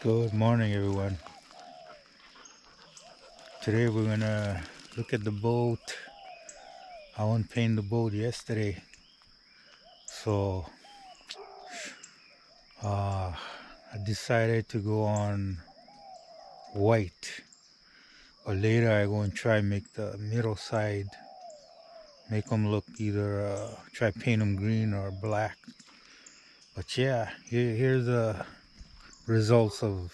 Good morning, everyone. Today we're gonna look at the boat. I went paint the boat yesterday, so I decided to go on white. But later I go and try make the middle side, make them look either try paint them green or black. But yeah, here's the results of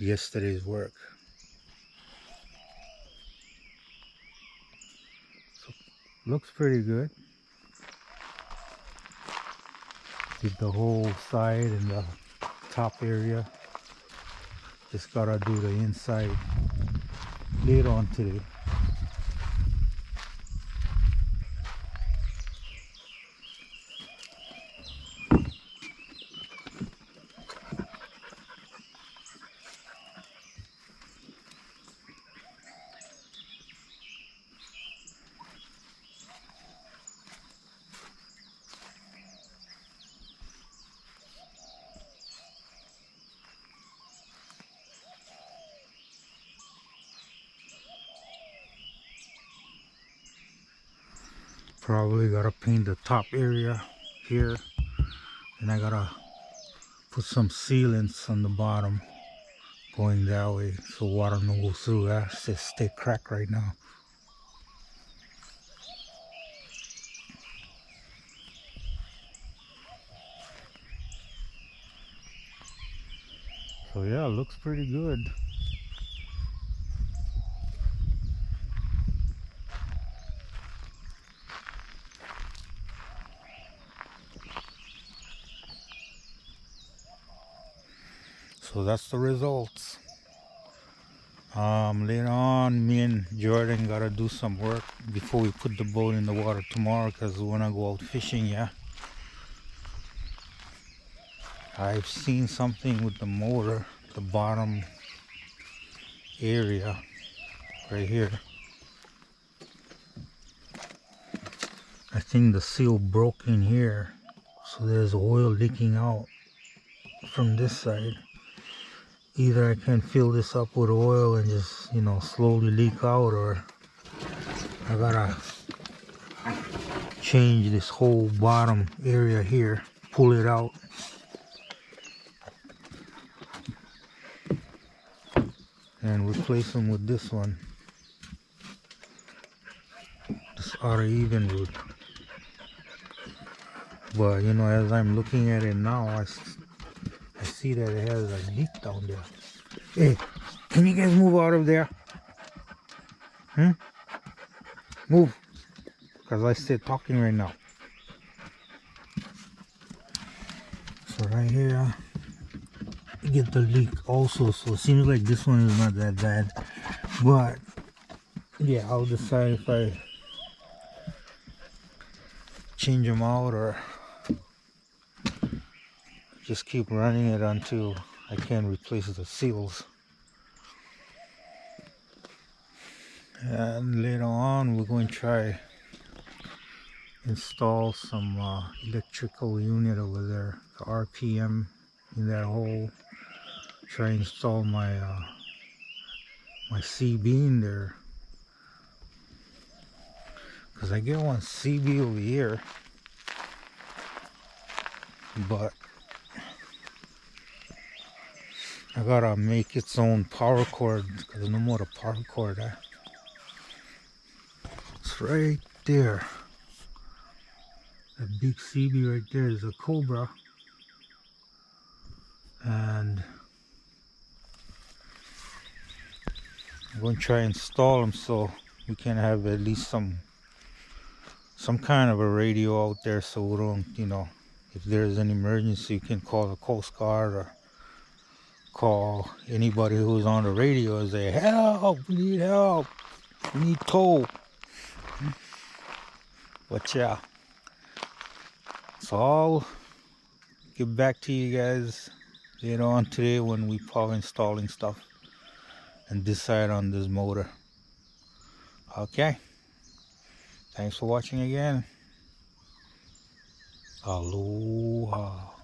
yesterday's work. So, looks pretty good. Did the whole side and the top area. Just gotta do the inside later on today. Probably gotta paint the top area here, and I gotta put some sealants on the bottom going that way so water don't go through. That's just stay cracked right now. So yeah, it looks pretty good. So that's the results. Later on, me and Jordan gotta do some work before we put the boat in the water tomorrow, because we wanna go out fishing. Yeah, I've seen something with the motor, the bottom area right here. I think the seal broke in here, so there's oil leaking out from this side. Either I can fill this up with oil and just, slowly leak out, or I gotta change this whole bottom area here, pull it out, and replace them with this one, this outer even wood. But as I'm looking at it now, I see that it has a leak down there. Hey, can you guys move out of there? Move, because I stay talking right now. So right here, you get the leak also. So it seems like this one is not that bad. But yeah, I'll decide if I change them out or just keep running it until I can replace the seals. And later on, we're going to try install some electrical unit over there, the RPM in that hole. Try install my my CB in there, because I get one CB over here, but I gotta make its own power cord, because no more the power cord. It's right there. That big CB right there is a Cobra, and I'm going to try and install them so we can have at least some kind of a radio out there, so we don't, if there's an emergency, you can call the Coast Guard or call anybody who's on the radio and say, help, we need help, we need tow. But yeah, so I'll get back to you guys later on today when we probably installing stuff and decide on this motor. Okay, thanks for watching again. Aloha.